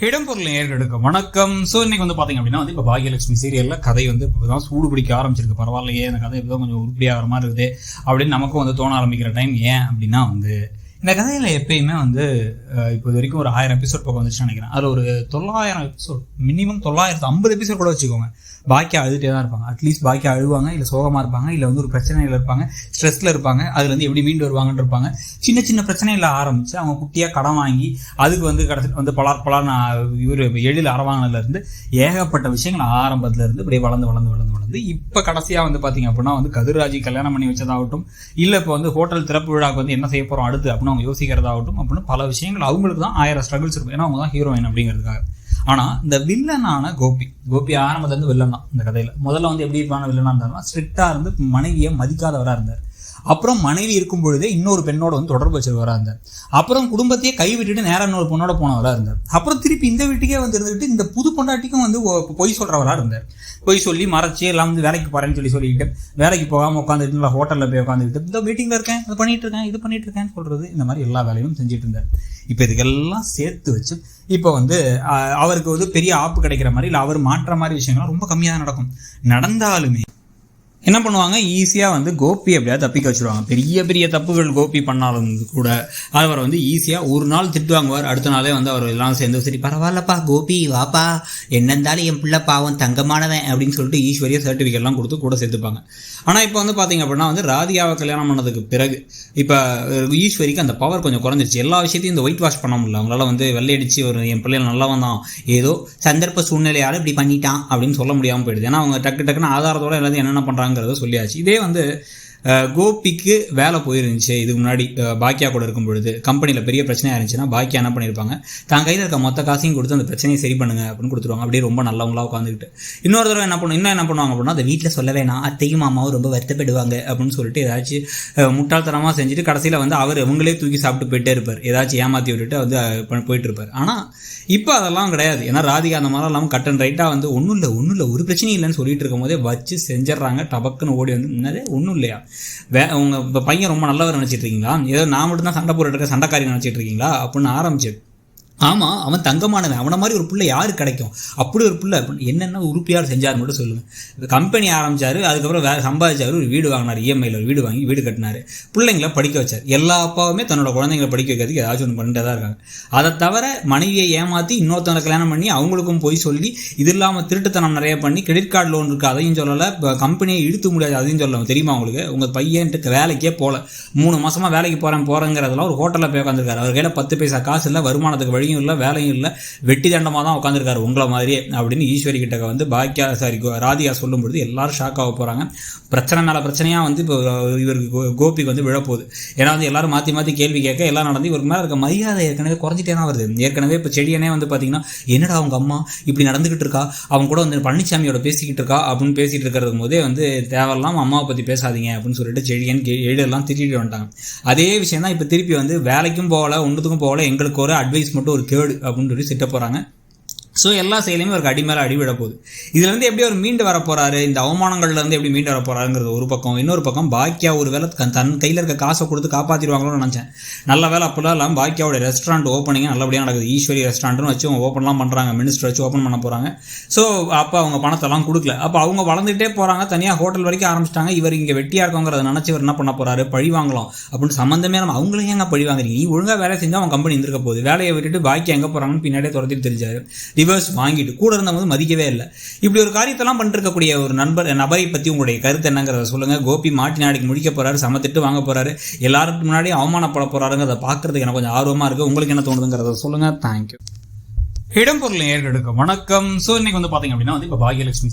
இடம்பொருள் நேயர்களுக்கு வணக்கம். ஸோ இன்னைக்கு வந்து பார்த்தீங்க அப்படின்னா இப்போ பாகியலட்சுமி சீரியலில் கதை வந்து இப்போ தான் சூடு பிடிக்க ஆரம்பிச்சிருக்கு. பரவாயில்லையே, அந்த கதை இப்போ கொஞ்சம் உருப்படியாகிற மாதிரி இருக்குது அப்படின்னு நமக்கும் வந்து தோண ஆரம்பிக்கிற டைம். ஏன் அப்படின்னா இந்த கதையில் எப்பயுமே இப்போ இது வரைக்கும் ஒரு 1000 எபிசோட் பக்கம் வந்துச்சுன்னு நினைக்கிறேன். அதில் ஒரு 900 எபிசோட், மினிமம் 950 எபிசோட் கூட வச்சுக்கோங்க. பாக்கியா அழுதுகிட்டே தான் இருப்பாங்க. அட்லீஸ்ட் பாக்கியா அழுவாங்க, இல்லை சோகமாக இருப்பாங்க, இல்லை ஒரு பிரச்சனையில் இருப்பாங்க, ஸ்ட்ரெஸ்ஸில் இருப்பாங்க. அதுலேருந்து எப்படி மீண்டு வருவாங்கன்னு இருப்பாங்க. சின்ன சின்ன பிரச்சனையில் ஆரம்பித்து அவங்க குட்டியாக கடன் வாங்கி அதுக்கு கடைசியில் பலார் இவர் எழில் அரவாங்கினதுலேருந்து ஏகப்பட்ட விஷயங்கள் ஆரம்பத்துலேருந்து இப்படியே வளர்ந்து இப்போ கடைசியாக பார்த்தீங்க அப்படின்னா கதிர்ராஜி கல்யாணம் பண்ணி வச்சதாகட்டும், இல்லை இப்போ ஹோட்டல் திறப்பு விழாவுக்கு என்ன செய்ய போகிறோம் அடுத்து அப்படின்னு அவங்க யோசிக்கிறதாகட்டும் அப்படின்னு பல விஷயங்கள் அவங்களுக்கு தான் 1000 ஸ்ட்ரகிள்ஸ் இருக்கும். ஏன்னா அவங்க தான் ஹீரோயின் அப்படிங்கிறதுக்காக. ஆனால் இந்த வில்லனான கோபி ஆரம்பத்துலேருந்து வில்லன் தான். இந்த கதையில் முதல்ல எப்படி இருப்பான வில்லனாக இருந்தாலும் ஸ்ட்ரிக்டாக இருந்து மனைவியை மதிக்காதவராக இருந்தார். அப்புறம் மனைவி இருக்கும் பொழுதே இன்னொரு பெண்ணோட தொடர்பு வச்சிருவராக இருந்தார். அப்புறம் குடும்பத்தையே கைவிட்டுட்டு நேரம் இன்னொரு பொண்ணோட போனவராக இருந்தார். அப்புறம் திருப்பி இந்த வீட்டுக்கே இருந்துட்டு இந்த புது பொண்டாட்டிக்கும் பொய் சொல்கிறவராக இருந்தார். பொய் சொல்லி மறைச்சி எல்லாம் வேலைக்கு போகிறேன்னு சொல்லிக்கிட்டு வேலைக்கு போகாமல் உட்காந்துட்டு ஹோட்டலில் போய் உட்காந்துக்கிட்டு இந்த மீட்டிங்கில் இருக்கேன், இது பண்ணிட்டு இருக்கேன்னு சொல்கிறது, இந்த மாதிரி எல்லா வேலையும் செஞ்சுட்டு இருந்தார். இப்போ இதுக்கெல்லாம் சேர்த்து வச்சு இப்போ அவருக்கு பெரிய ஆப்பு கிடைக்கிற மாதிரி இல்லை அவர் மாற்ற மாதிரி விஷயங்கள்லாம் ரொம்ப கம்மியாக நடக்கும். நடந்தாலுமே என்ன பண்ணுவாங்க, ஈஸியாக கோபி எப்படியா தப்பிக்க வச்சுருவாங்க. பெரிய பெரிய தப்புகள் கோபி பண்ணாலும் கூட அவர் ஈஸியாக ஒரு நாள் திட்டு வாங்குவார். அடுத்த நாளே அவர் எல்லாம் சேர்ந்து சரி பரவாயில்லப்பா கோபி வாப்பா, என்ன இருந்தாலும் என் பிள்ளை பாவம் தங்கமானவன் அப்படின்னு சொல்லிட்டு ஈஸ்வரிய சர்டிஃபிகேட்லாம் கொடுத்து கூட சேர்த்துப்பாங்க. ஆனால் இப்போ பார்த்தீங்க அப்படின்னா ராதிகாவை கல்யாணம் பண்ணதுக்கு பிறகு இப்போ ஈஸ்வரிக்கு அந்த பவர் கொஞ்சம் குறைஞ்சிருச்சு. எல்லா விஷயத்தையும் இந்த ஒயிட் வாஷ் பண்ண முடியல. அவங்களால வெள்ளையடிச்சு என் பிள்ளைகள் நல்லவன் தான், ஏதோ சந்தர்ப்ப சூழ்நிலையால் இப்படி பண்ணிட்டான் அப்படின்னு சொல்ல முடியாமல் போயிடுது. ஏன்னா அவங்க டக்குன்னு ஆதாரத்தோட எல்லாத்தையும் என்னென்ன பண்ணுறாங்க சொல்லியாச்சு. இதே கோபிக்கு வேலை போயிருந்துச்சு இதுக்கு முன்னாடி பாக்கியா கூட இருக்கும் பொழுது கம்பெனியில் பெரிய பிரச்சனையாக இருந்துச்சுன்னா பாக்கியா என்ன பண்ணியிருப்பாங்க, தான் கையில் இருக்க மொத்த காசையும் கொடுத்து அந்த பிரச்சனையை சரி பண்ணுங்க அப்படின்னு கொடுத்துருவாங்க. அப்படியே ரொம்ப நல்லவங்களா உட்காந்துக்கிட்டு. இன்னொரு தடவை என்ன பண்ணுவாங்க அப்படின்னா அதை வீட்டில் சொல்ல வேணாம், அத்தையும் மாமாவும் ரொம்ப வருத்தப்படுவாங்க அப்படின்னு சொல்லிட்டு ஏதாச்சும் முட்டாள்தனமாக செஞ்சுட்டு கடைசியில் அவர் அவங்களே தூக்கி சாப்பிட்டு போயிட்டே இருப்பார். ஏதாச்சும் ஏமாற்றி விட்டுட்டு போயிட்டு இருப்பார். ஆனால் இப்போ அதெல்லாம் கிடையாது. ஏன்னா ராதிகா அந்த மாதிரிலாம் இல்லாமல் கட் அண்ட் ரைட்டாக ஒன்றும் இல்லை ஒரு பிரச்சனையும் இல்லைன்னு சொல்லிட்டு இருக்கும் போதே வச்சு செஞ்சிடறாங்க. டபக்குன்னு ஓடி முன்னாலே ஒன்றும் இல்லையா, உங்கள் பையன் ரொம்ப நல்லவர் நினச்சிட்டு இருக்கீங்களா, ஏதோ நான் மட்டும் தான் சண்டை போட்டுருக்க சண்டைக்காரி நினச்சிட்டு இருக்கீங்களா அப்படின்னு ஆரம்பிச்சு. ஆமாம், அவன் தங்கமானவன், அவனை மாதிரி ஒரு பிள்ளை யாருக்கு கிடைக்கும், அப்படி ஒரு பிள்ளை என்னென்ன உறுப்பியார் செஞ்சார் மட்டும் சொல்லுங்கள். கம்பெனி ஆரம்பித்தார், அதுக்கப்புறம் வேறு சம்பாதிச்சார், ஒரு வீடு வாங்கினார், இஎம்ஐயில் ஒரு வீடு வாங்கி வீடு கட்டினார், பிள்ளைங்களை படிக்க வச்சார். எல்லா அப்பாவுமே தன்னோட குழந்தைங்களை படிக்க வைக்கிறதுக்கு ஏதாச்சும் ஒன்று பண்ணிட்டு தான் இருக்காங்க. அதை தவிர மனைவியை ஏமாற்றி இன்னொருத்தவங்களை கல்யாணம் பண்ணி அவங்களுக்கும் போய் சொல்லி இது இல்லாமல் திருட்டுத்தனம் நிறைய பண்ணி கிரெடிட் கார்டு லோன் இருக்குது அதையும் சொல்லலை, கம்பெனியை இழுத்து முடியாது அதையும் சொல்லலாம். தெரியுமா உங்களுக்கு, உங்கள் பையன்ட்டு வேலைக்கே போகல, 3 மாதமாக வேலைக்கு போகிறேங்கிறதெல்லாம் ஒரு ஹோட்டலில் போய் உட்காந்துருக்காரு. அவர் கையில் 10 பைசா காசு இல்லை, வருமானத்துக்கு வழியும் இல்லை, வேலையும் இல்லை, வெட்டி தண்டமாக தான் உட்காந்துருக்காரு உங்களை மாதிரியே அப்படின்னு ஈஸ்வரி கிட்ட பாக்கியா ராதிகா சொல்லும் பொழுது எல்லாரும் ஷாக் ஆக போகிறாங்க. பிரச்சனை மேலே பிரச்சனையாக இப்போ இவருக்கு கோபிக்கு விழப்போகுது. ஏன்னா எல்லாரும் மாற்றி கேள்வி கேட்க எல்லாம் நடந்து இவருக்கு மேலே இருக்க மரியாதை ஏற்கனவே குறைஞ்சிட்டே தான் வருது. ஏற்கனவே இப்போ செடியனே பார்த்தீங்கன்னா என்னடா அவங்க அம்மா இப்படி நடந்துக்கிட்டு இருக்கா, அவங்க கூட பழனிசாமியோட பேசிக்கிட்டு இருக்கா அப்படின்னு பேசிகிட்டு இருக்கிறது போதே தேவையில்லாம அம்மாவை பற்றி பேசாதீங்க அப்படின்னு சொல்லிட்டு செடியன் எல்லாம் திட்டிட்டு வந்துட்டாங்க. அதே விஷயம் தான் இப்போ திருப்பி வேலைக்கும் போகல ஒன்றுத்துக்கும் போகல, எங்களுக்கு ஒரு அட்வைஸ் மட்டும் ஒரு கேடு அப்படின்னு சொல்லி திட்ட போகிறாங்க. ஸோ எல்லா செயலையுமே அவருக்கு அடி மேலே அடிவிட போகுது. இதுலேருந்து எப்படி அவர் மீண்டு வர போகிறாரு, இந்த அவமானங்கள்லேருந்து எப்படி மீண்டு வர போகிறாருங்கிறது ஒரு பக்கம். இன்னொரு பக்கம் பாக்கியா ஒரு வேலை தன் கையில் இருக்க காசை கொடுத்து காப்பாற்றிடுவாங்களோன்னு நினச்சேன். நல்ல வேலை அப்போல்லாம் இல்லாமல் பாக்கியாவோட ரெஸ்டாரண்ட் ஓப்பனிங் நல்லபடியாக நடக்குது. ஈஸ்வரி ரெஸ்டாரண்ட்னு வச்சு அவங்க ஓப்பன்லாம் பண்ணுறாங்க, மினிஸ்டர் வச்சு ஓப்பன் பண்ண போகிறாங்க. ஸோ அப்போ அவங்க பணத்தெல்லாம் கொடுக்கல. அப்போ அவங்க வளர்ந்துகிட்டே போகிறாங்க, தனியாக ஹோட்டல் வரைக்கும் ஆரம்பிச்சிட்டாங்க. இவர் இங்கே வெட்டியாக இருக்கவங்கிறத நினச்சி இவர் என்ன பண்ண போகிறாரு, பழி வாங்கலாம் அப்படின்னு சம்மந்தமே நம்ம அவங்களும் எங்கே பழி வாங்குறீங்க, நீ ஒழுங்காக வேலை செஞ்சால் அவன் கம்பெனி இருந்திருக்க போகுது, வேலையை விட்டுட்டு பாக்கியா எங்கே போகிறாங்கன்னு பின்னாடியே துரத்திட்டு தெரிஞ்சாரு. ரிவர்ஸ் வாங்கிட்டு கூட இருந்தவங்க மதிக்கவே இல்லை. இப்படி ஒரு காரியத்தெல்லாம் பண்ணிருக்கக்கூடிய ஒரு நபரை பற்றி உங்களுடைய கருத்து என்னங்கிறத சொல்லுங்க. கோபி மாட்டி நாளைக்கு முடிக்க போறாரு, சமத்திட்டு வாங்க போறாரு, எல்லாருக்கும் முன்னாடி அவமானப்பட போறாருங்கிறத பார்க்கறதுக்கு எனக்கு கொஞ்சம் ஆர்வமா இருக்கு. உங்களுக்கு என்ன தோணுதுங்கிறத சொல்லுங்க. தேங்க்யூ. இடம்பொருள் நேயர்களுக்கு வணக்கம். ஸோ இன்னைக்கு பாத்தீங்க அப்படின்னா இப்போ பாகியலட்சுமி